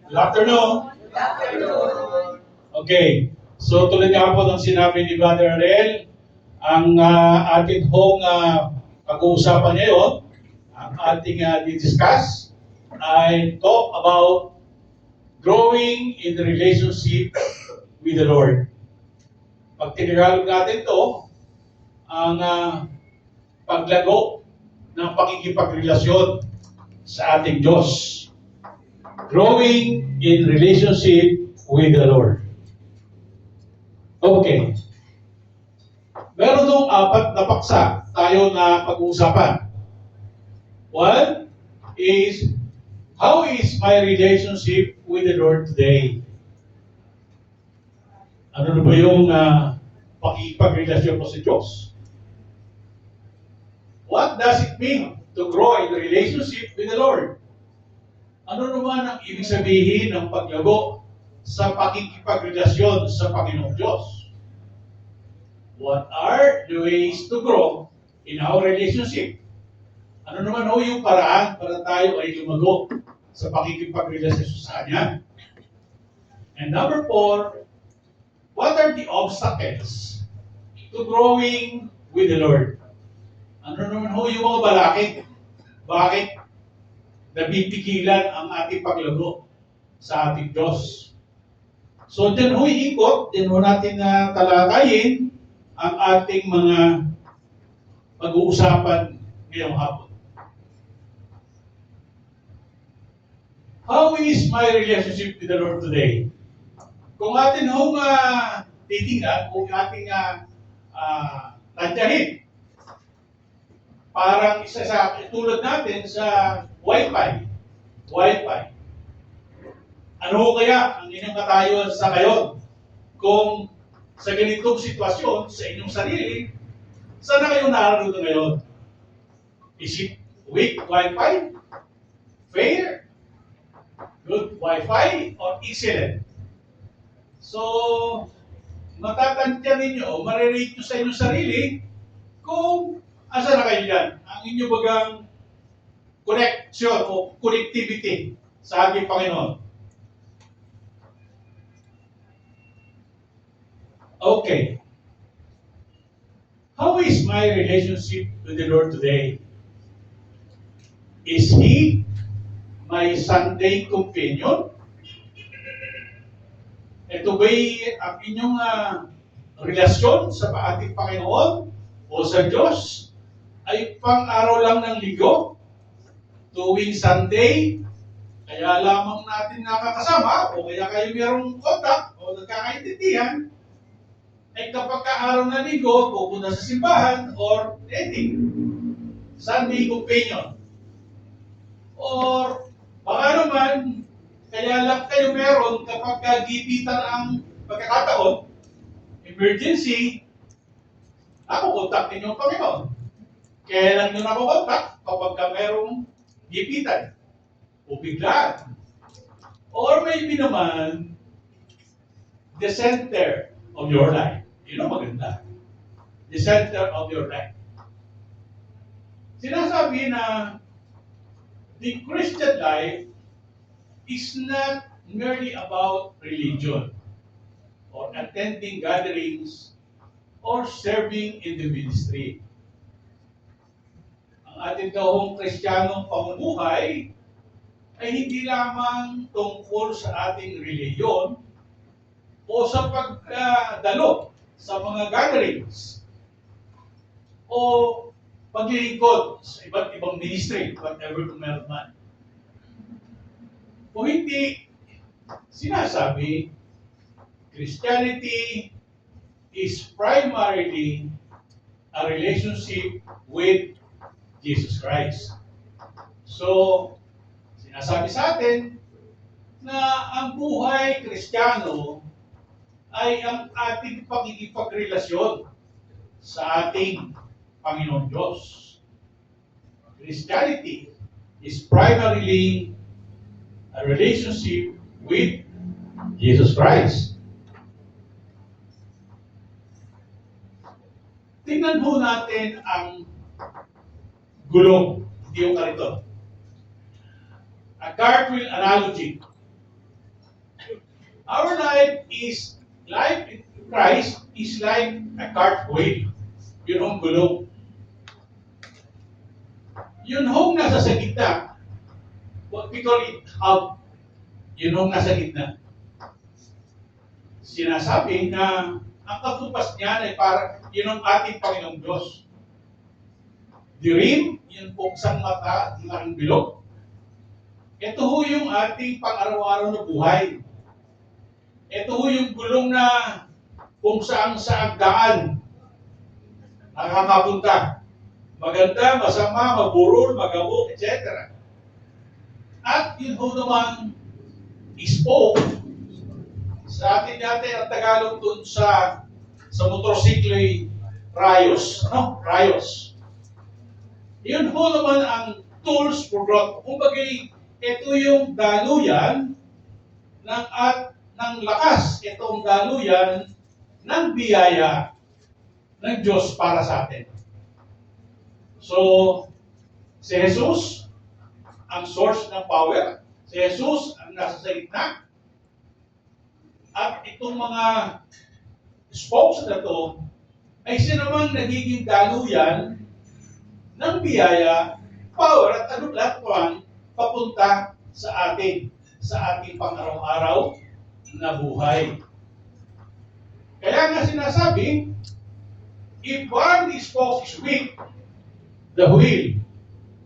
Good afternoon. Okay. So tulad nga po ng sinabi ni Brother Ariel, ang ating hong pag-uusapan ngayon, ang ating discuss ay talk about growing in the relationship with the Lord. Pag tinigalog natin to, ang paglago ng pakikipagrelasyon sa ating Diyos. Growing in relationship with the Lord. Okay. Meron dong apat na paksa tayo na pag-uusapan. One is, how is my relationship with the Lord today? Ano na ba yung pakikipagrelasyon mo sa Diyos? What does it mean to grow in the relationship with the Lord? Ano naman ang ibig sabihin ng paglago sa pakikipagrelasyon sa Panginoong Diyos? What are the ways to grow in our relationship? Ano naman ho yung paraan para tayo ay lumago sa pakikipagrelasyon sa Kanya? And number 4, what are the obstacles to growing with the Lord? Ano naman ho yung mga balakid? Bakit napipigilan ang ating paglago sa ating Diyos? So, dyan ho iikot, dyan ho natin talakayin ang ating mga pag-uusapan ngayong hapon. How is my relationship with the Lord today? Kung atin hong titingnan, kung ating tantyahin, parang isa sa tulad natin sa Wi-Fi. Wi-Fi. Ano ho kaya ang inyong katayuan sa ngayon? Kung sa ganitong sitwasyon sa inyong sarili, saan na kayo naroon ngayon? Is it weak Wi-Fi? Fair? Good Wi-Fi? Or excellent? So, matatantya ninyo, marirate nyo sa inyong sarili kung asa na kayo dyan. Ang inyong bagang connection o connectivity sa ating Panginoon. Okay. How is my relationship with the Lord today? Is He my Sunday companion? Ito ba'y ang inyong relasyon sa ating Panginoon o sa Diyos ay pang-araw lang ng linggo? Tuwing Sunday, kaya lamang natin nakakasama o kaya kayo mayroong contact o nagkakaintindihan, ay kapag araw ng linggo, pupunta sa simbahan or dating. Sunday companion. Or baka naman, kaya lang kayo meron kapag gipitan ang pagkakataon, emergency, nakukontak ninyo ang Panginoon. Kaya lang nyo nakukontak kapag merong gipitan o biglaan. Or maybe naman, the center of your life. Yun ang maganda. The center of your life. Sinasabi na the Christian life is not merely about religion or attending gatherings or serving in the ministry. Ang ating kahong Kristiyanong pamumuhay ay hindi lamang tungkol sa ating reliyon o sa pagdalo sa mga gatherings o paglilingkod sa iba't ibang ministry, whatever kung meron man. Kung hindi sinasabi, Christianity is primarily a relationship with Jesus Christ. So, sinasabi sa atin na ang buhay Kristiyano ay ang ating pakikipagrelasyon sa ating Panginoon Diyos. Christianity is primarily a relationship with Jesus Christ. Tingnan po natin ang gulong, hindi yung karito. A cartwheel analogy. Our life in Christ is like a cartwheel. Yun ang gulong. Yun hong nasa sa gitna, what we call it hub, yun hong nasa gitna. Sinasabi na ang katupas niyan ay para yun ang ating Panginoong Diyos. Dirim, yun pong isang mata ng bilog. Ito ho yung ating pang-araw-araw na buhay. Ito ho yung gulong na kung saan daan nakakapunta. Maganda, masama, maburol, magabok, etc. At yun ho naman spoke sa atin dati ang Tagalog dun sa motorsiklo ay rayos. Ano? Rayos. Yun ho naman ang tools for growth. Kumbaga, ito yung daluyan ng lakas. Itong daluyan ng biyaya ng Diyos para sa atin. So, si Jesus, ang source ng power. Si Jesus, ang nasa sa gitna. At itong mga spokes na to, ay sinamang nagiging daluyan ng biyaya, power, at ano lahat papunta sa ating pang-araw-araw na buhay. Kaya nga sinasabi, if one spoke is weak, the wheel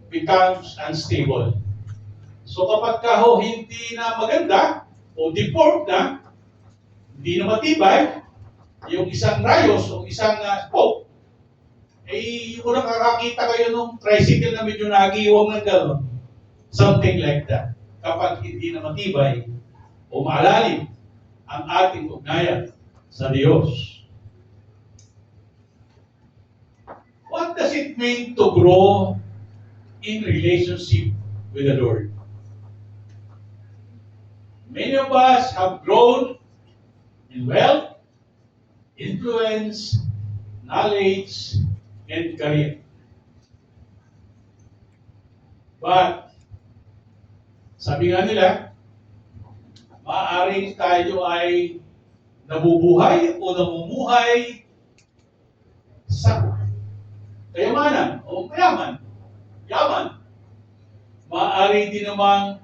becomes unstable. So kapag ka ho hindi na maganda o deformed na, hindi na matibay, yung isang rayos o isang spoke, eh yung nakakakita kayo nung tricycle na medyo nagiiwang ng gano'n. Something like that. Kapag hindi na matibay o maalalim ang ating ugnayan sa Diyos. What does it mean to grow in relationship with the Lord? Many of us have grown in wealth, influence, knowledge, and career. But, sabi nga nila, maaaring tayo ay nabubuhay o namumuhay sa kayamanan o yaman. Maaari din namang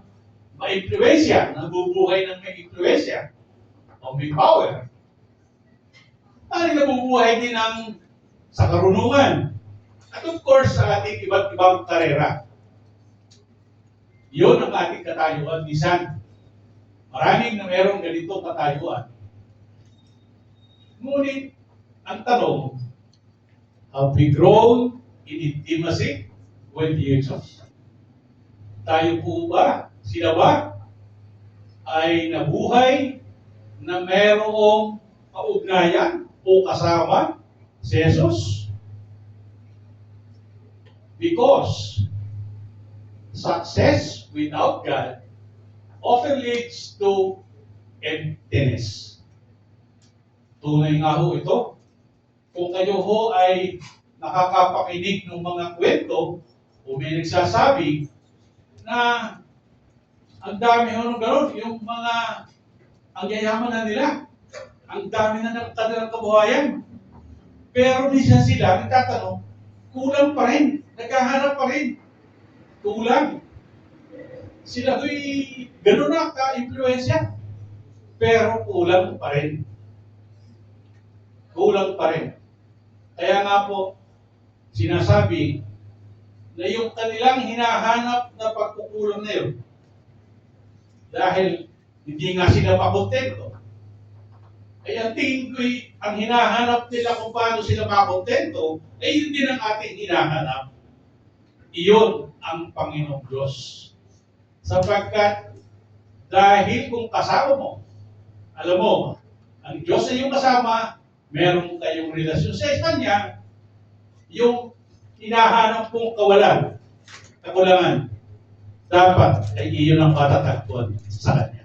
ma-impluensya, nabubuhay ng may impluensya o may power. Maaari nabubuhay din sa karunungan. At of course, sa ating iba't ibang karera. Yun ang ating katayuan. Minsan, maraming na merong ganitong katayuan. Ngunit, ang tanong, have we grown in intimacy with Jesus? Tayo po ba, sila ba, ay nabuhay na merong kaugnayan o kasama si Jesus? Because success without God often leads to emptiness. Tunay nga ho ito. Kung kayo ho ay nakakapakinig ng mga kwento o may nagsasabi na ang dami ho nung gano'n, yung mga ang yayaman na nila, ang dami na ng kanilang kabuhayan. Pero minsan sila nagtatanong, kulang pa rin, naghahanap pa rin. Kulang. Sila ho'y gano'n na ka-influensya, pero kulang pa rin. Kulang pa rin. Kaya nga po, sinasabi na yung kanilang hinahanap na pagkukulang na yun, dahil hindi nga sila makontento, ay ang tingin ko'y ang hinahanap nila kung paano sila makontento, ay yun din ang ating hinahanap. Iyon ang Panginoong Diyos. Sapagkat dahil kung kasama mo, alam mo, ang Diyos ay yung kasama, meron kayong relasyon sa Kanya, yung hinahanap mong kakulangan, dapat ay iyon ang patatagpuan sa Kanya.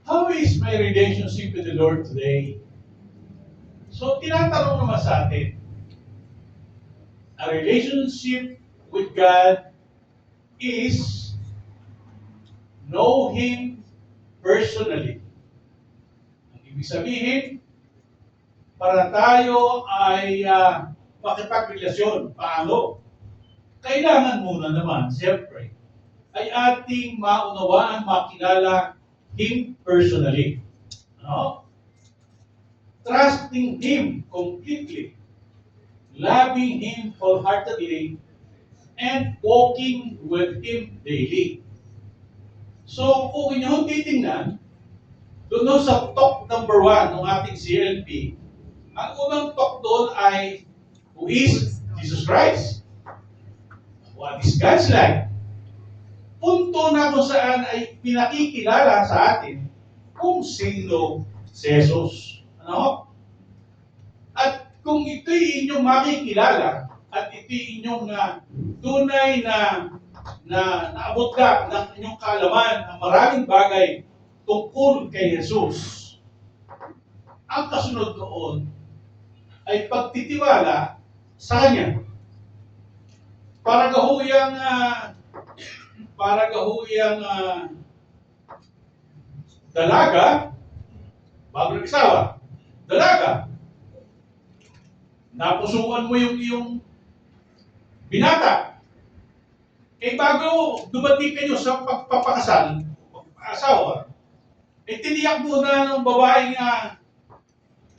How is my relationship with the Lord today? So, tinatanong naman sa atin, a relationship with God is know Him personally. Ang ibig sabihin, para tayo ay makipagrelasyon, paano? Kailangan muna naman, siyempre, ay ating maunawaan, makilala Him personally. Ano? Trusting Him completely, loving Him wholeheartedly, and walking with Him daily. So, kung inyong titingnan, doon sa talk number 1 ng ating CLP, ang unang talk doon ay, who is Jesus Christ? What is God's life? Punto na kung saan ay pinakikilala sa atin kung sino si Jesus. Ano? At kung ito'y inyong makikilala at ito'y inyong tunay na naabot ka ng inyong kaalaman ng maraming bagay tungkol kay Jesus, ang kasunod doon ay pagtitiwala sa Kanya. Para gahuyang dalaga, bago nag-isawa, dalaga, napusuan mo yung iyong binata. Eh bago dumating kayo sa pagpapakasal, asawa, eh tiniyak muna ng babae nga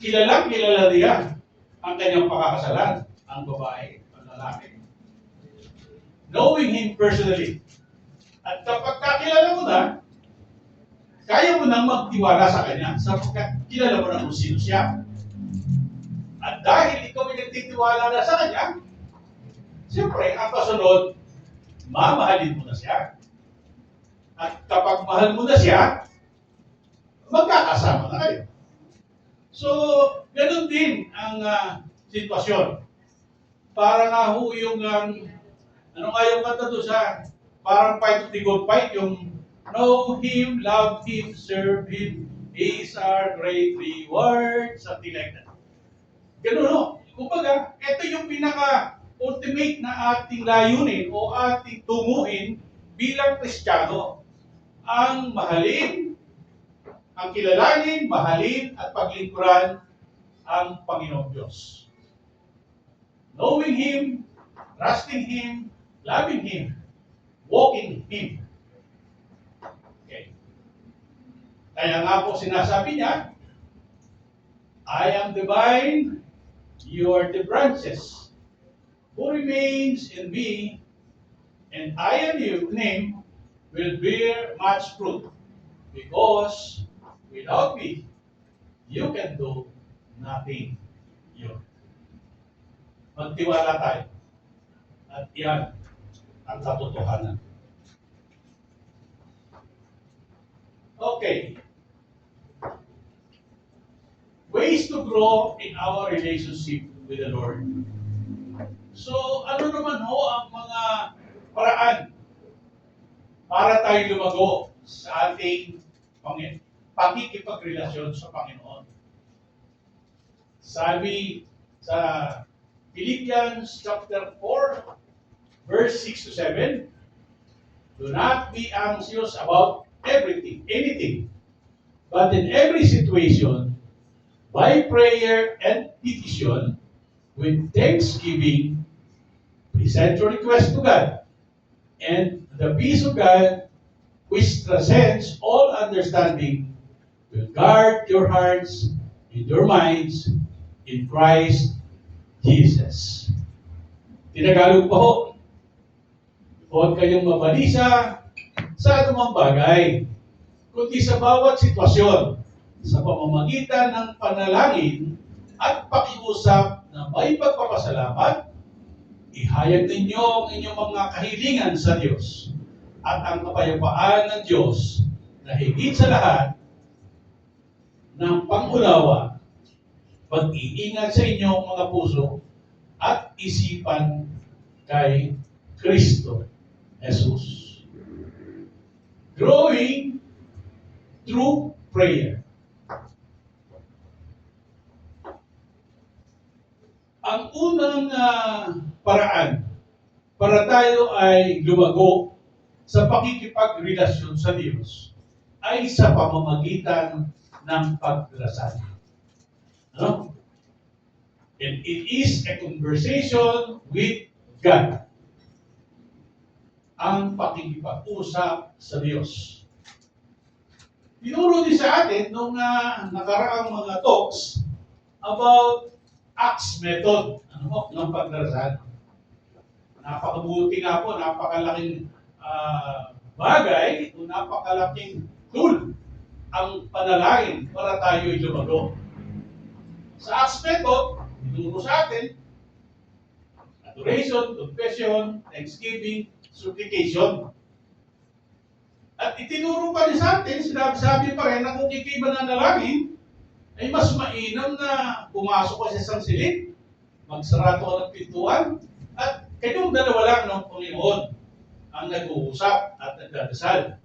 kilala niya ang kanyang pakakasalan, ang babae, ang lalaki. Knowing Him personally. At kapag kakilala mo na, kaya mo nang magtiwala sa Kanya sapagkat kilala mo na kung sino siya. At dahil ikaw ay nagtitiwala na sa Kanya, siyempre, ang kasunod, mamahalin mo na siya. At kapag mahal mo na siya, magkakasama na kayo. So, ganun din ang sitwasyon. Para nga ho yung, ano nga yung kanta doon sa, parang fight of the good fight, yung know Him, love Him, serve Him, He is our great reward, something like that. Ganun no? Kumbaga, ito yung pinaka-ultimate na ating layunin o ating tunguhin bilang Kristiyano. Ang mahalin, ang kilalanin, mahalin at paglingkuran ang Panginoong Diyos. Knowing Him, trusting Him, loving Him, walking Him. Okay. Kaya nga po sinasabi niya, I am the vine, you are the branches. Who remains in me, and I in him, will bear much fruit. Because without me, you can do nothing. Yun. Magtiwala tayo. At yan ang katotohanan. Okay. Ways to grow in our relationship with the Lord. So, ano naman ho ang mga paraan para tayo lumago sa ating pakikipagrelasyon sa Panginoon? Sabi sa Philippians chapter 4, verse 6 to 7, do not be anxious about anything, but in every situation, by prayer and petition, with thanksgiving, present your request to God, and the peace of God, which transcends all understanding, will guard your hearts and your minds in Christ Jesus. Tinagalog pa ho, huwag kayong mabalisa sa anumang bagay, kundi sa bawat sitwasyon, sa pamamagitan ng panalangin at pakiusap na may pagpapasalamat, ihayag ninyo ang inyong mga kahilingan sa Diyos at ang kapayapaan ng Diyos na higit sa lahat ng pangunawa, pag-iingat sa inyong mga puso at isipan kay Kristo Jesus. Growing through prayer. Ang unang paraan para tayo ay lumago sa pakikipagrelasyon sa Diyos ay sa pamamagitan ng pagdarasal. No? And it is a conversation with God. Ang pakikipag-usap sa Diyos. Tinuro din sa atin nung nakaraang mga talks about Acts method ng pagdarasal. Napakabuti nga po, napakalaking bagay, napakalaking tool ang panalangin para tayo lumago. Sa Acts method, tinuro sa atin, adoration, confession, thanksgiving, supplication. At itinuro pa rin sa atin, sinabi pa rin na kung ikay mananalangin, ay mas mainam na pumasok ka sa isang silid, magsarado ka ng pintuan, at kayong dalawa lang ng Panginoon ang nag-uusap at nagdadasal.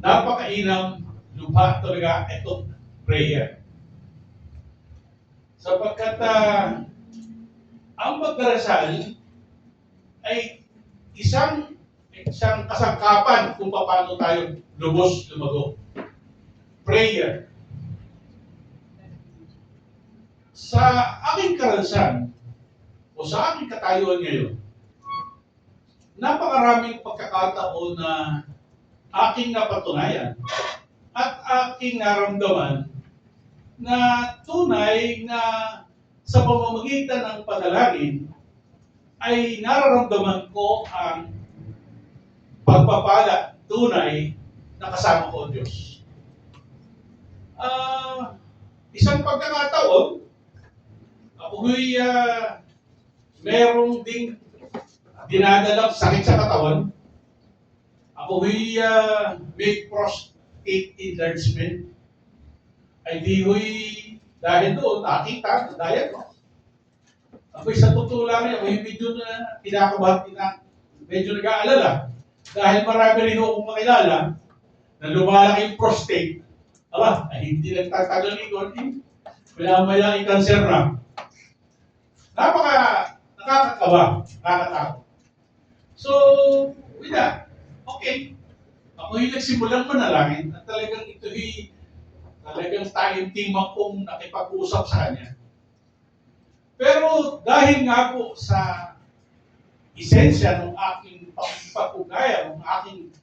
Napakainam lubha talaga itong prayer. Sapagkat ang pagdarasal ay isang kasangkapan kung paano tayo lubos lumago. Prayer. Sa aking karanasan o sa aking katayuan ngayon, napakaraming pagkakataon na aking napatunayan at aking naramdaman na tunay na sa pamamagitan ng panalangin ay nararamdaman ko ang pagpapala tunay na kasama ko ang Diyos. Isang pagkakataon, ako'y merong ding dinadalang sakit sa katawan. Ako'y may prostate enlargement. Ay di ko'y dahil doon, nakita, diet mo. Ako'y sa totoo lang, ako'y medyo na kinakabahan, medyo nag-aalala. Dahil marami rin akong makilala na lumalaki yung prostate. Aba, ay hindi nagtatagal ito. Maya-maya ay cancer na. Nakakatawa, nakakatakot. So, with that, okay. Ako yung nagsimulang manalangin at talagang talagang tayong team akong nakipag-usap sa kanya. Pero dahil nga po sa esensya ng aking pag-ugaya, ng aking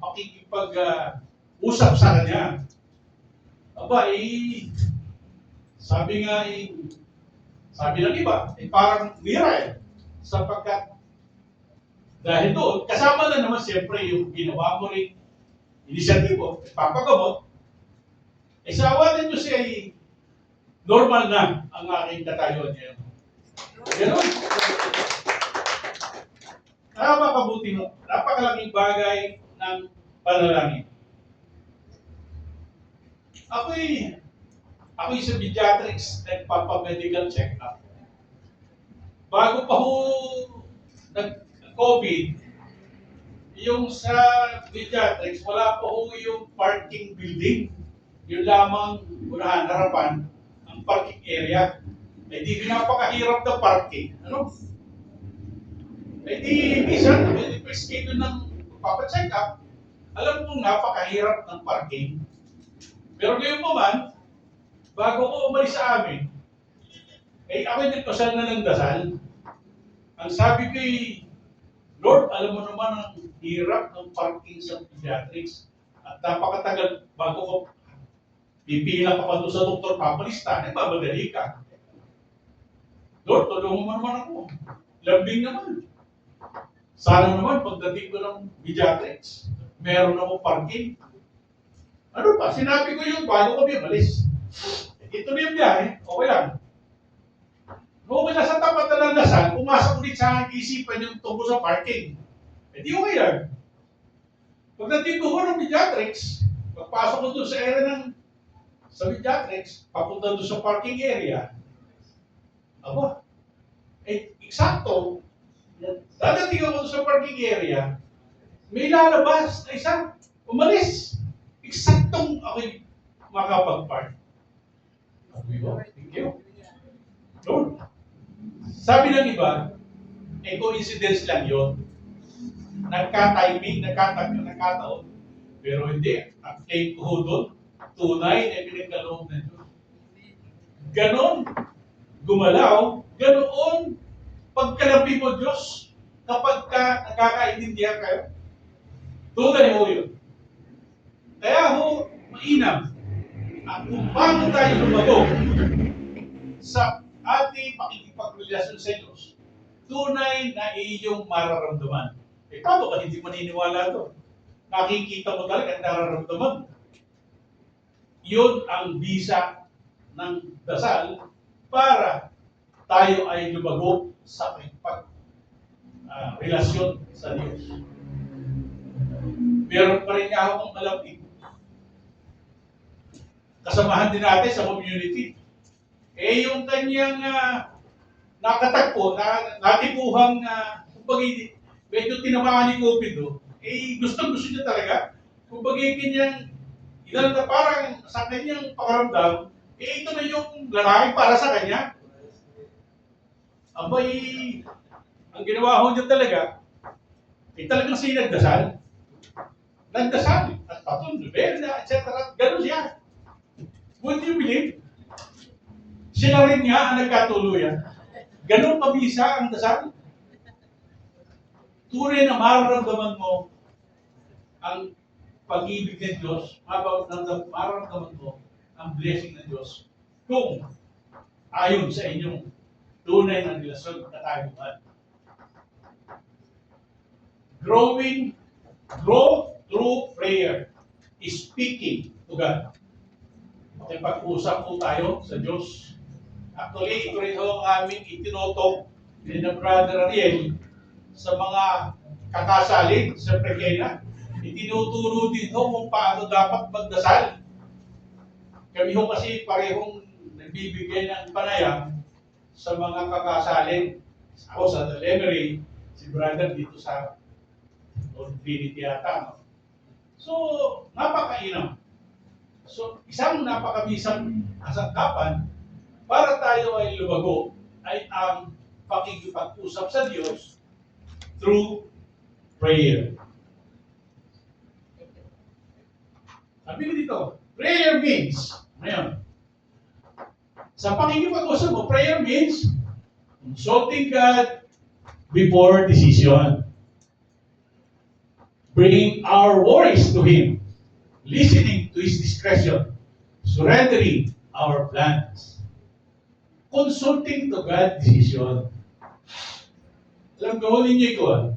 pakikipag-usap sa kanya, aba, sabi ng iba, parang mira sapagkat dahil doon, kasama na naman siyempre yung ginawa mo rin inisyatibo, papagamot, sa awalan nyo siya normal na ang aking katayuan niya. Ganon. Napakabuti mo, napakalaking bagay ng panalangin. Ako'y sa pediatrics, nagpapamedical check-up. Bago pa ho nag-COVID, yung sa pediatrics, wala pa ho yung parking building. Yun lamang unahan, harapan, ang parking area. Eh di napakahirap na parking. Ano? Eh di, minsan, may schedule ng papacheck up, alam kong napakahirap ng parking. Pero ngayon pa man, bago ko umalis sa amin, ako'y nagpasal na ng dasal. Ang sabi ko Lord, alam mo naman ang hirap ng parking sa pediatrics. At napakatagal bago ko pipila pa doon sa doktor papalista, nagmamadali ka. Lord, tulungan mo naman ako. Lambing naman. Sana naman pagdating ko ng pediatrics, meron ako parking. Ano pa? Sinabi ko yun bago kami umalis. Ito na yung biyahe, okay lang. Noong nasa tapat na ng dasal, pumasok ulit sa aking isipan yung tungkol sa parking. Di okay lang. Pagdating ko ng pediatrics, pagpasok ko doon sa area sa pediatrics, papunta doon sa parking area. Aba, eksakto, dadating ako doon sa parking area, may lalabas na isa, umalis. Eksaktong ako'y makapag-park. Thank you. Lord, sabi ng iba, coincidence lang yun. Nagka-timing, nagkataon. Pero hindi, ang claim ko doon, tunay na pinagkaloob ng Diyos. Ganon, gumalaw, ganoon, pagkalabi mo Diyos, kapag ka nakakaintindihan kayo, tunay ho yun. Kaya ho, mainam, at kung paano tayo lumago sa ating pakikipagrelasyon sa Diyos, tunay na iyong mararamdaman. Paano ka hindi maniniwala doon? Nakikita mo talaga ang nararamdaman. Yun ang bisa ng dasal para tayo ay lumago sa relasyon sa Diyos. Meron pa rin nga akong malapit. Kasamahan din natin sa community. Yung kanyang nakatagpo, natipuhang, medyo tinamaan ni COVID, gusto niya talaga. Kumbaga, kanyang, parang sa kanyang pakaramdam, ito na yung lalaki para sa kanya. Abay, ang ginawa ho niya talaga, talagang siya nagdasal. Nagdasal, at patun, benda, etc. Ganun siya. Would you believe? Sila rin nga ang nagkatuluyan. Ganun pabisa ang dasal. Tunay na mararamdaman mo ang pag-ibig ng Diyos, mararamdaman mo ang blessing ng Diyos kung ayon sa inyong tunay na relasyon at katayuan. Grow through prayer, speaking to God. Okay, pag-usap po tayo sa Diyos. Actually, ito rin ho ang aming itinutok ni na Brother Ariel sa mga kakasalin sa Pregena. Itinuturo din ho kung paano dapat magdasal. Kami ho kasi parehong nagbibigay ng panayam sa mga kakasalin. Ako sa Lemery, si Brother dito sa Trinity yata. No? So, napakainam. So, isang napakabisang kasangkapan para tayo ay lumago ay ang pakikipag-usap sa Diyos through prayer. Sabi dito, prayer means, ngayon, sa pakikipag-usap mo, prayer means consulting God before decision. Bringing our worries to Him. Listening to His discretion. Surrendering our plans. Consulting to God decision. Alam ko, ninyo ito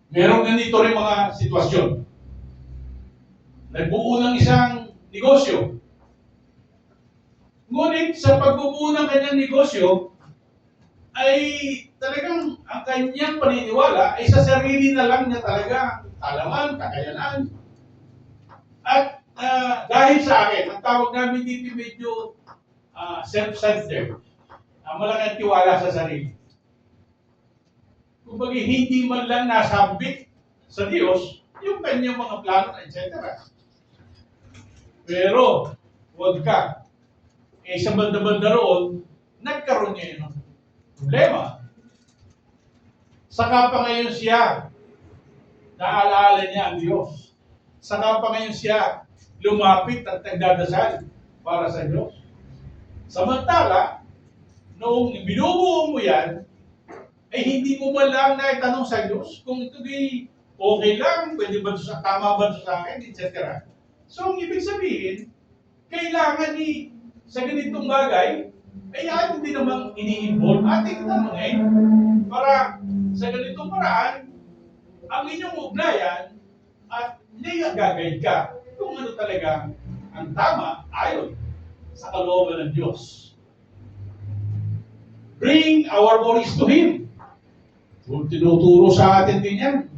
meron ganito rin mga sitwasyon. Nagbuo ng isang negosyo. Ngunit sa pagbubuo ng kanyang negosyo, ay talagang ang kanyang paniniwala ay sa sarili na lang niya talaga talaman, kakayanan. At dahil sa akin, ang tawag namin dito medyo self-centered. Malaki ang tiwala sa sarili. Kumbaga, hindi man lang nasambit sa Diyos yung kanyang mga plano, etc. Pero, huwag ka. Sa banda-banda roon, nagkaroon niya yun ng problema. Saka pa ngayon siya, naalaala niya ang Diyos. Saka pa ngayon siya, lumapit at nagdadasal para sa Diyos. Samantala, noong binubuo mo yan, ay hindi mo man lang naitanong sa Diyos kung ito di okay lang, pwede ba sa tama ba sa akin, etc. So, ang ibig sabihin, kailangan sa ganitong bagay, ay atin din namang ini-involve ating tanongin para sa ganitong paraan, ang inyong ugnayan at nagagagay ka kung ano talaga ang tama ayon sa kalooban ng Diyos. Bring our worries to Him. Kung tinuturo sa atin din yan,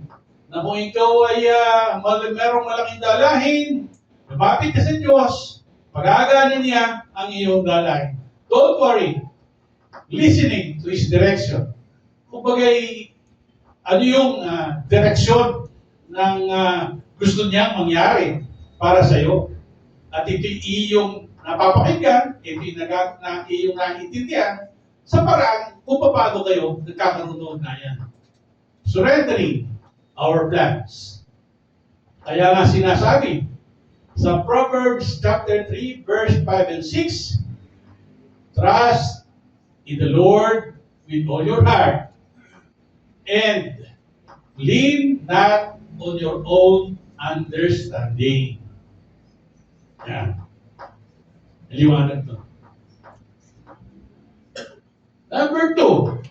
na kung ikaw ay merong malaking dalahin, lumapit ka sa Diyos, pag-aaganin niya ang iyong dalahin. Don't worry. Listening to His direction. Kumbaga, ano yung direksyon ng gusto niyang mangyari para sa iyo. At ito iyong napapakinggan, ito iyong naiintindihan. sa paraan kung paano kayo nagkakaroon ng ugnayan. Surrendering our plans. Kaya nga sinasabi sa Proverbs chapter 3, verse 5 and 6, trust in the Lord with all your heart and lean not on your own understanding. Yan. Liwanag to. Number 2,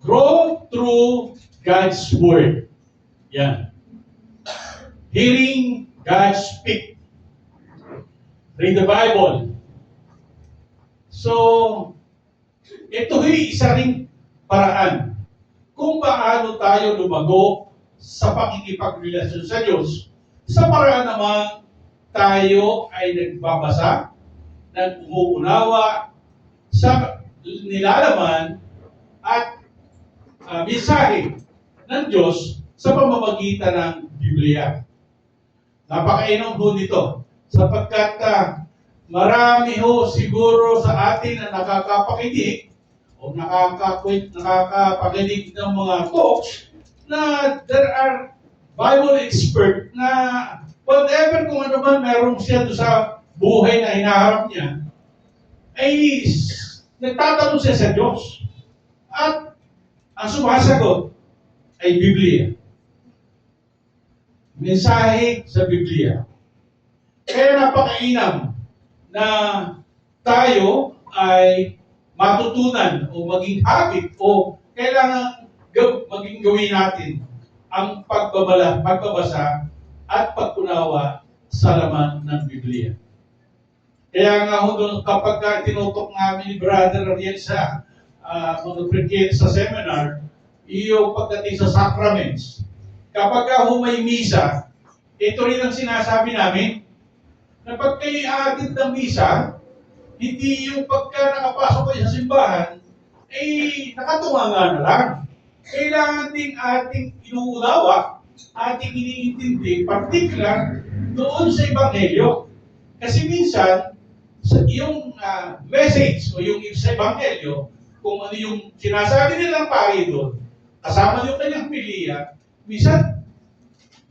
grow through God's Word. Yan. Hearing God speak. Read the Bible. So, ito isa ring paraan kung paano tayo lumago sa pakikipagrelasyon sa Diyos. Sa paraan naman, tayo ay nagbabasa, nag-uunawa sa nilalaman at mensahe ng Diyos sa pamamagitan ng Biblia. Napakainom ho nito sapagkat marami ho siguro sa atin na nakakapakinig o nakakapakinig ng mga talks na there are Bible expert na whatever kung ano man meron siya sa buhay na hinaharap niya, ay nagtatanong siya sa Diyos. At ang sumasagot ay Biblia. Mensahe sa Biblia. Kaya napakainam na tayo ay matutunan o maging habit o kailangan maging gawin natin ang pagbabasa at pagkunawa sa laman ng Biblia. Kaya nga kapag tinutok namin ni Brother Ariel sa mga sa seminar, yung pagdating sa sacraments, kapag may misa, ito rin ang sinasabi namin, na pag kayo aatid ng misa, hindi yung pagka nakapasok kayo sa simbahan, nakatunganga na lang. Kailangan ding ating inuunawa, ating iniintindi, particular doon sa Ebanghelyo. Kasi minsan, yung message o yung sa Ebanghelyo, kung ano yung sinasabi nilang pari doon, kasama yung kanyang piliya, minsan,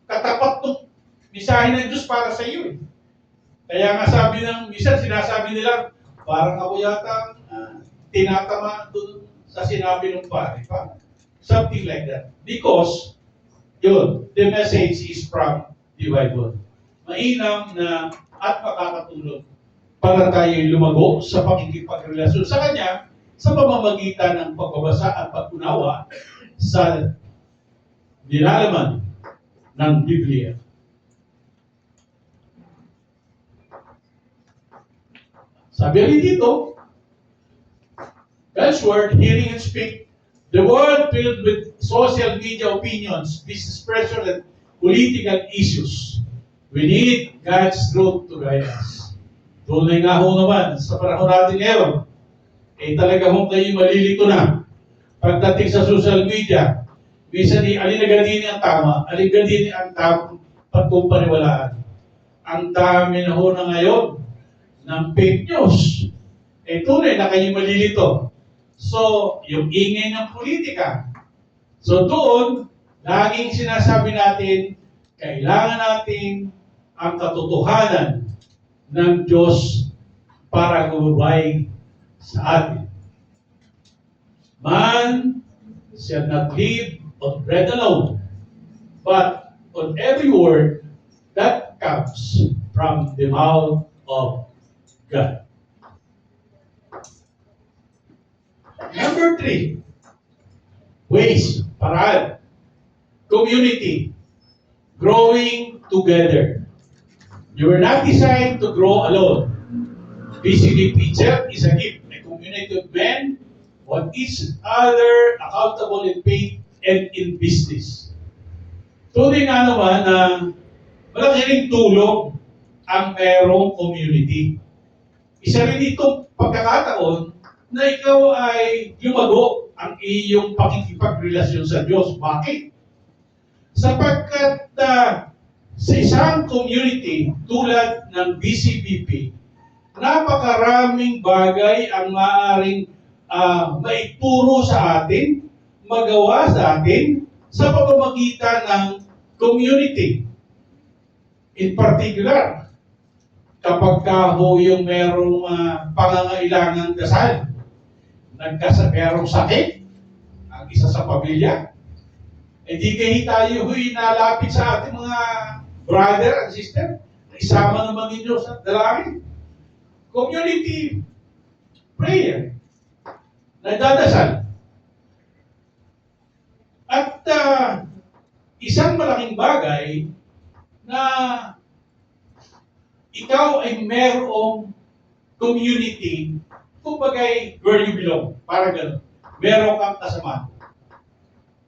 katapat ng misahe ng Diyos para sa iyo. Kaya nga sinasabi nila, parang ako yata tinatama doon sa sinabi ng pari. Something like that. Because, the message is from the Bible. Mainam na at makakatulong para tayo lumago sa pakikipagrelasyon sa Kanya sa pamamagitan ng pagbabasa at pagkunawa sa nilalaman ng Biblia. Sabi rin dito, God's Word, hearing and speak, the world filled with social media opinions, business pressure, and political issues. We need God's truth to guide us. Tunay nga ho naman, sa panahon natin ngayon, talaga ho kayo malilito na. Pagdating sa social media, minsan alinagadini ang tama, alinagadini ang tamang pagkumpaniwalaan. Ang dami na ho na ngayon ng fake news. Tunay na kayo malilito. So, yung ingay ng politika. So doon, laging sinasabi natin, kailangan natin ang katotohanan ng Diyos para gumabay sa atin. Man shall not live on bread alone, but on every word that comes from the mouth of God. Number 3, ways, paraan, community, growing together. You were not designed to grow alone. BCDP itself is a gift, a community of men, on each other, accountable in faith and in business. Tunay nga naman na malaki ring tulong ang merong community. Isa rin itong pagkakataon na ikaw ay lumago ang iyong pakikipagrelasyon sa Diyos. Bakit? Sapagkat sa isang community tulad ng BCBP, napakaraming bagay ang maaaring maituro sa atin, magawa sa atin sa pamamagitan ng community. In particular, kapag ka ho yung merong pangangailangang dasal, merong sakit, ang isa sa pamilya, hindi kayo tayo huy nalapit sa ating mga brother and sister, isama naman ninyo sa dalangin. Community prayer, nagdadasal. At isang malaking bagay na ikaw ay merong community, kumbagay where you belong, parang gano'n. Meron kang kasama.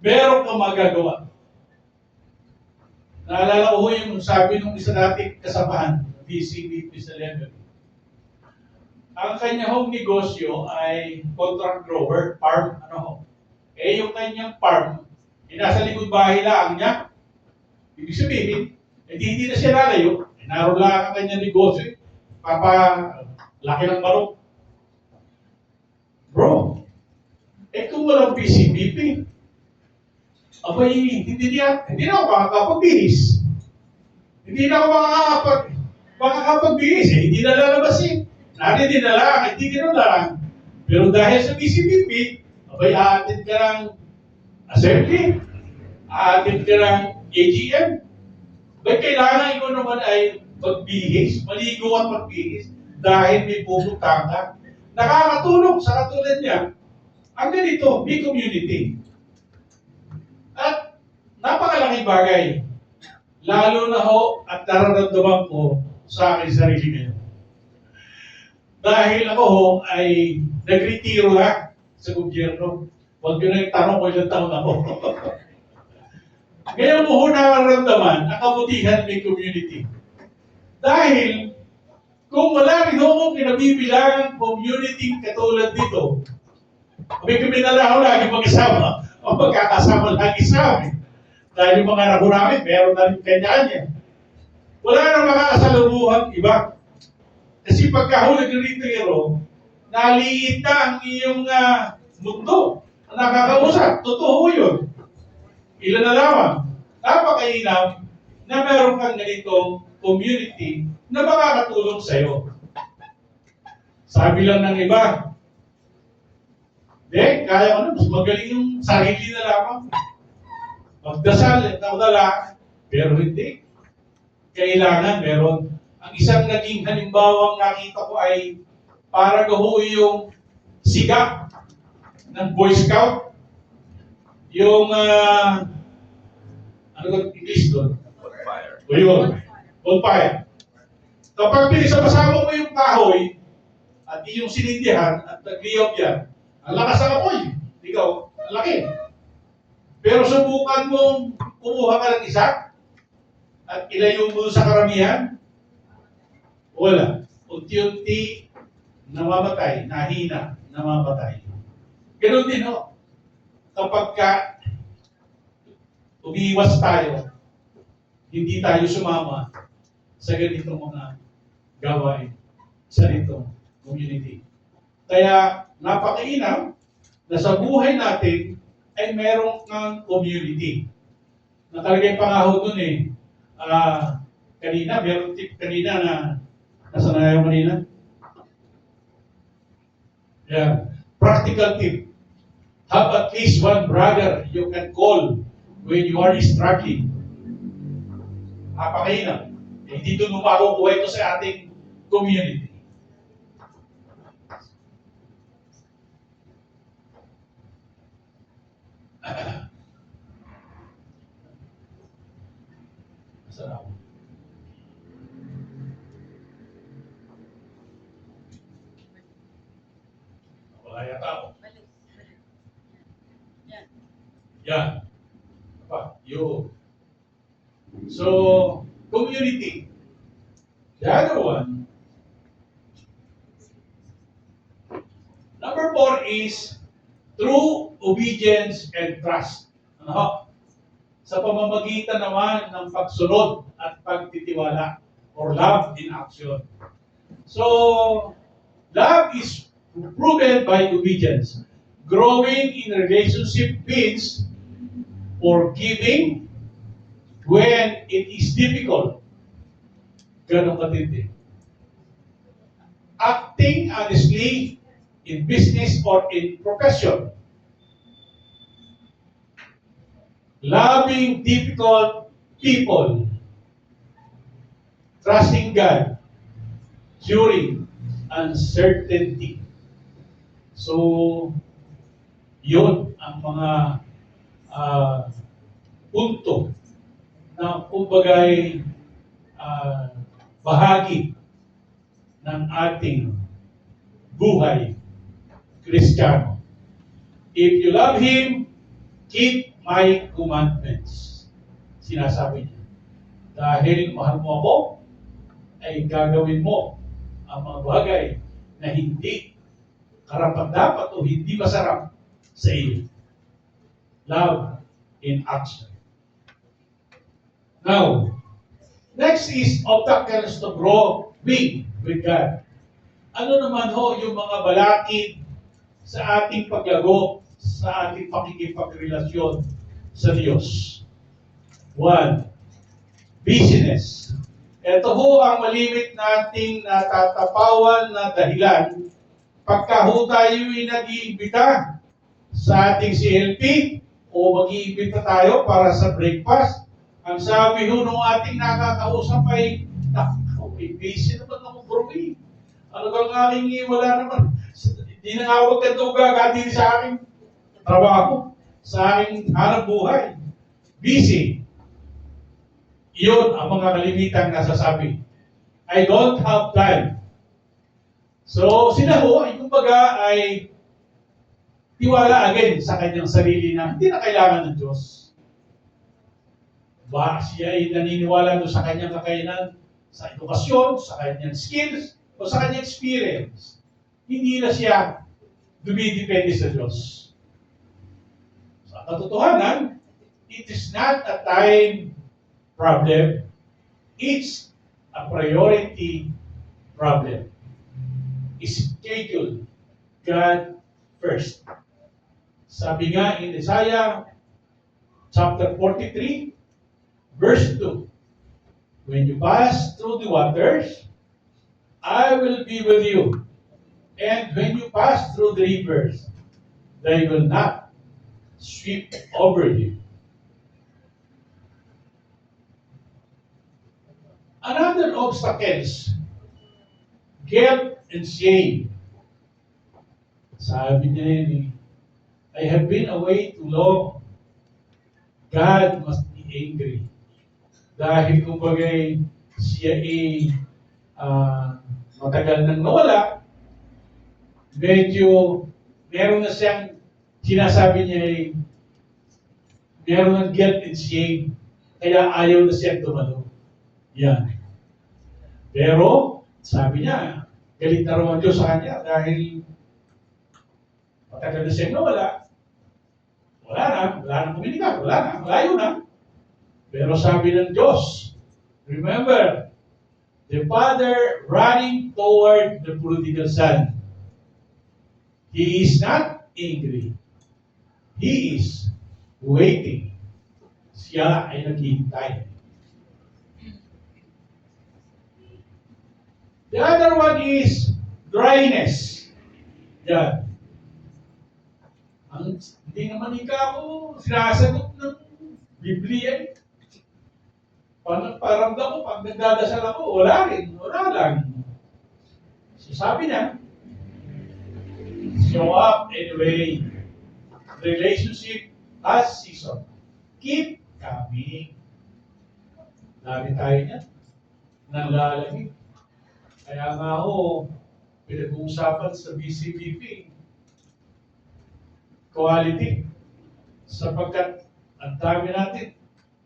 Meron kang magagawa. Naalala ko yung sabi nung isa nating kasamahan, VCB sa level. Ang kanya hong negosyo ay contract grower, farm, yung kanyang farm, nasa likod bahay lang niya. Ibig sabihin, hindi na siya lalayo. Naroon lang ang kanyang negosyo. Laki ng barok. Bro, kung walang PCBP, hindi na ako makakapagbihis. Hindi na ako makakapagbihis. Hindi na lalabas eh. Hindi na lang, hindi gano'n lang. Pero dahil sa PCBP, aatin ka ng assembly, aatin ka ng AGM. Kailangan ikaw naman ay magbihis, maligo at magbihis dahil may pupunta ka. Nakakatulong sa katulad niya. Ang ganito, may community. At napakalaking bagay. Lalo na ho at nararamdaman ko sa akin sarili ngayon. Dahil ako ho ay nagretiro na sa gobyerno. Huwag nyo na yung tanong ko ilang taon ako. Ngayon mo ho nararamdaman ang kabutihan ng community. Dahil kung wala rin ho kong kinabibilangan community katulad dito, may kuminala ho lagi mag-isama o magkakasama lagi sa amin. Dahil yung mga naho namin, meron na rin kanya-kanya. Wala nang makakasalubungan iba. Kasi pagka ho nag-retiro, naliit na ang iyong mundo. Ang nakakausap, totoo yun. Ilan na lamang, napakainam na meron kang ganitong community na makakatulong sa'yo. Sabi lang ng iba, kaya ko na, mas magaling yung sarili na lamang. Magdasal, naudala, pero hindi. Kailangan meron. Ang isang naging halimbawang nakita ko ay para gaho yung siga ng Boy Scout. Yung, ano ba English doon? Bonfire. O yun, bonfire. Kapag pinisama-sama mo yung kahoy at iyong sinindihan at nagliyab yan, ang lakas ng apoy. Ikaw, ang laki. Pero subukan mong kumuha ka ng isa at ilayo mo sa karamihan, wala. Unti-unti namamatay, nahina, namamatay. Ganun din ho. Kapag umiiwas tayo, hindi tayo sumama sa ganitong mga gawain sa ganitong community. Kaya napakainam na sa buhay natin ay merong ng community. Nakalagay pa nga ho dun kanina, meron tip kanina na nasa na yung kanina? Yeah. Practical tip. Have at least one brother you can call when you are struggling. Napakainam. Hindi doon makukuha ito sa ating community. Masarap. Wala yata ako. Yan. Apa, yun. So, community. The other one. Number 4 is true obedience and trust. Ano? Sa pamamagitan naman ng pagsunod at pagtitiwala or love in action. So, love is proven by obedience. Growing in relationship means forgiving when it is difficult. Ganon katindi. Acting honestly in business or in profession. Loving difficult people. Trusting God during uncertainty. So, yun ang mga ah, punto na kumbagay bahagi ng ating buhay Kristiyano. If you love Him, keep my commandments. Sinasabi niya. Dahil mahal mo ako, ay gagawin mo ang mga bagay na hindi karapat-dapat o hindi masarap sa iyo. Love in action. Now, next is obstacles to grow big with God. Ano naman ho yung mga balakid sa ating paglago, sa ating pakikipagrelasyon sa Diyos? One, busyness. Ito ho ang malimit nating natatapawan na dahilan pagka ho tayo'y nag-iimbita sa ating CLP o mag-iimbita tayo para sa breakfast. Ang sabi ho nung ating nakakausap ay, busy naman ako bro eh. Ano bang aking wala naman. Hindi na nga ako magkatugagati sa aking trabaho, sa aking hanap buhay. Busy. Iyon ang mga kalimitang nasasabi. I don't have time. So sila ho, ay kumbaga ay tiwala again sa kanyang sarili na hindi na kailangan ng Diyos. Ba siya ay naniniwala doon sa kanyang kakayanan, sa edukasyon, sa kanyang skills, o sa kanyang experience. Hindi na siya dumidepende sa Diyos. Sa katotohanan, it is not a time problem. It's a priority problem. Schedule God first. Sabi nga in Isaiah chapter 43, verse 2, when you pass through the waters, I will be with you. And when you pass through the rivers, they will not sweep over you. Another obstacles, guilt and shame. Sabi niya yun eh, I have been away too long. God must be angry. Dahil kumbagay siya ay matagal nang nawala, medyo meron na siyang sinasabi niya ay meron ng guilt and shame. Kaya ayaw na siyang tumalo. Yan. Pero, sabi niya, galit na raw ang Diyos sa kanya dahil matagal na siyang nawala. Wala na komunikasyon, wala na, malayo na. Pero sabi ng Diyos, remember, the Father running toward the prodigal son. He is not angry. He is waiting. Siya ay naghihintay. The other one is dryness. Yan. Hindi naman ako sinasagot ng Biblia. Paramdam ko, pag nagdadasal ako, wala lang. So sabi niya, show up anyway. Relationship has season. Keep coming. Dami tayo niya. Nalalagay. Kaya nga ho, pinag-uusapan sa BCBP, quality. Sapagkat ang dami natin,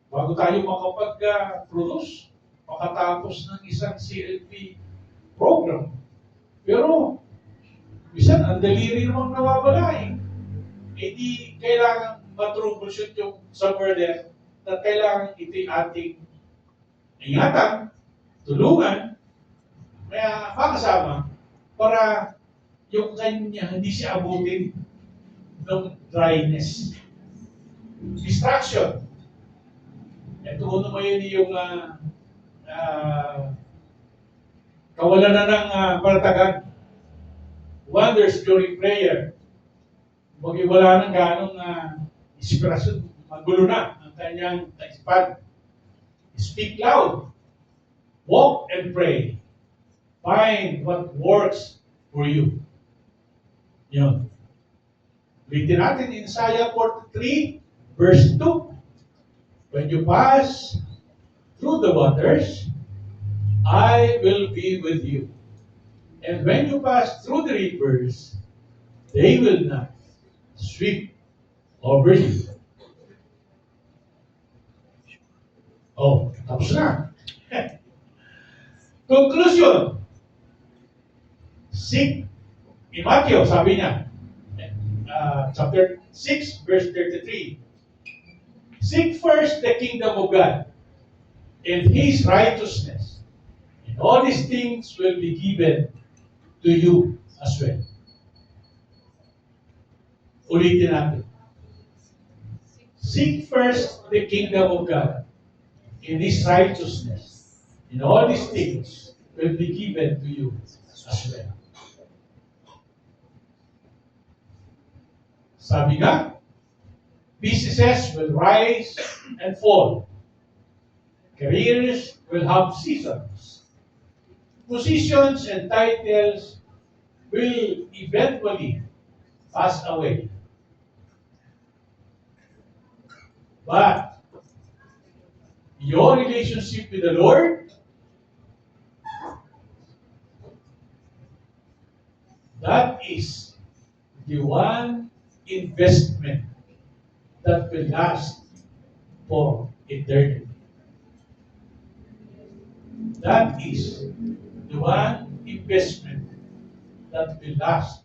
bago tayo makapag-produce, makatapos ng isang CLP program. Pero, bisan, ang daliri namang nawawala eh. Eh di kailangan matroubleshoot yung somewhere there na kailangan ito'y ating ingatan, tulungan, kaya makasama para yung kanya, hindi siya abutin ng dryness. Distraction. Ito mo yun yung kawalan na ng palatagan. Wonders during prayer. Huwag wala ng ganong inspirasyon. Magulo na ang kanyang taispan. Speak loud. Walk and pray. Find what works for you. Yun. Ulitin natin in Isaiah 43, verse 2. When you pass through the waters, I will be with you. And when you pass through the rivers, they will not sweep over you. Oh, tapos na. Conclusion. Seek. In Matthew, sabi niya, chapter 6, verse 33. Seek first the kingdom of God and His righteousness, and all these things will be given to you as well. Ulitin natin. Seek first the kingdom of God and His righteousness, and all these things will be given to you as well. Sabi nga, businesses will rise and fall. Careers will have seasons. Positions and titles will eventually pass away. But your relationship with the Lord, that is the one investment that will last for eternity. That is the one investment that will last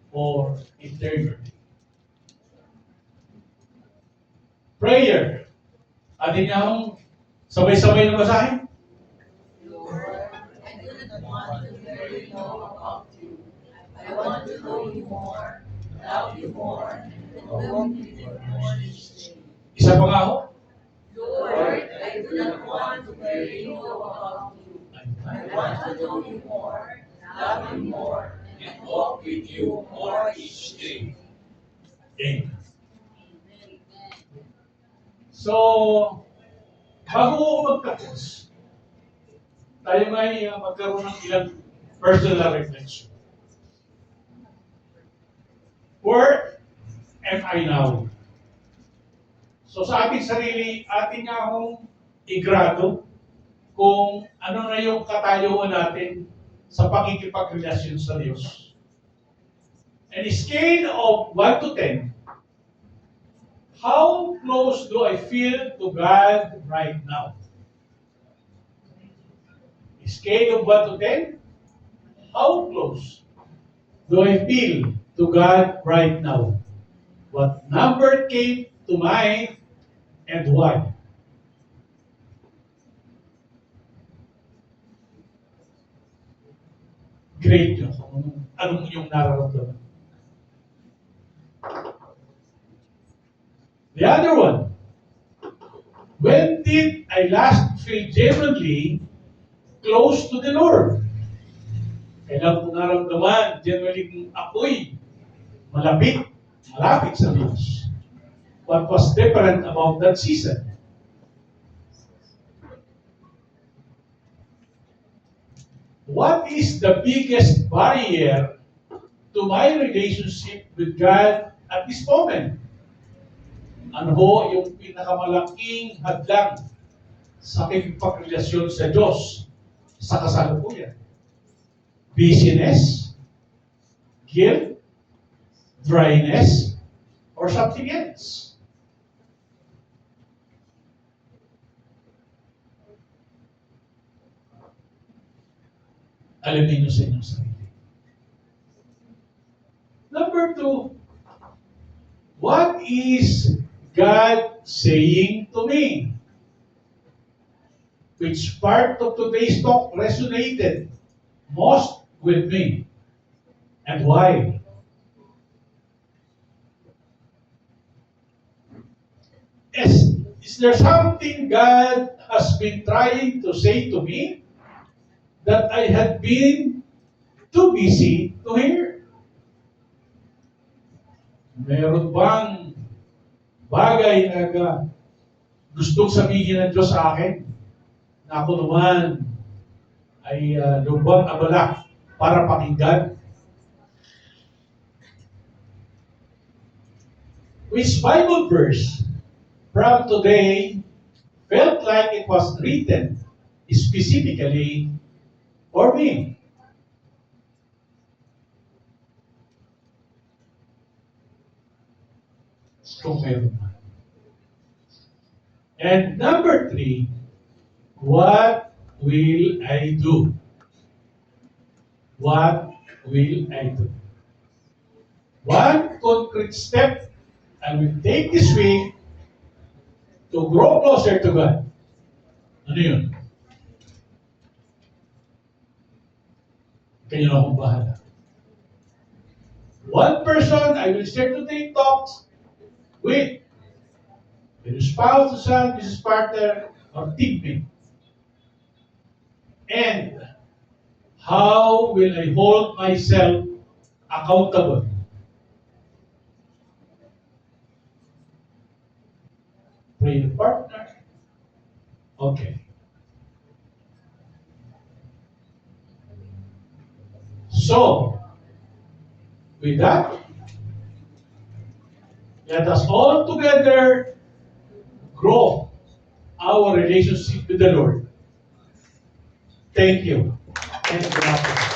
for eternity. Prayer. Atin niya akong sabay-sabay na basahin. Lord, I do not want to barely know about you. I want to know you more, love you more, and walk with you more each day. Isa pa nga ako. Lord, I do not want to barely know about you. I want to know you more, love you more, and walk with you more each day. Amen. So, bago ko magtapos, tayo may magkaroon ng ilang personal reflection. Where am I now? So sa ating sarili, ating nga akong igrado kung ano na yung katayuan natin sa pakikipagrelasyon sa Diyos. And a scale of 1 to 10, how close do I feel to God right now? A scale of 1 to 10, how close do I feel to God right now? What number came to mind and why? Grade nyo kung anong inyong nararamdaman. The other one, when did I last feel genuinely close to the Lord? Kailan ko naramdaman, genuinely kung ako'y malapit sa Diyos. What was different about that season? What is the biggest barrier to my relationship with God at this moment? Ano ho yung pinakamalaking hadlang sa aking pagrelasyon sa Diyos sa kasalukuyan? Busyness, guilt, dryness, or something else? Alamin nyo sa inyong sarili. Number 2, what is God saying to me? Which part of today's talk resonated most with me? And why? Is there something God has been trying to say to me that I had been too busy to hear? Meron bang bagay na gustong sabihin ng Diyos sa akin na ako naman ay lubang abala para pakinggan? Which Bible verse from today felt like it was written specifically for me? Kung meron man. And number 3, what will I do? What will I do? One concrete step I will take this week to grow closer to God. Ano yun? Kayo na akong bahala. One person I will start to take talks with. Your spouse, the son, business partner, or teammate. And how will I hold myself accountable? Prayer partner. Okay. So, with that, let us all together grow our relationship with the Lord. Thank you. And good afternoon.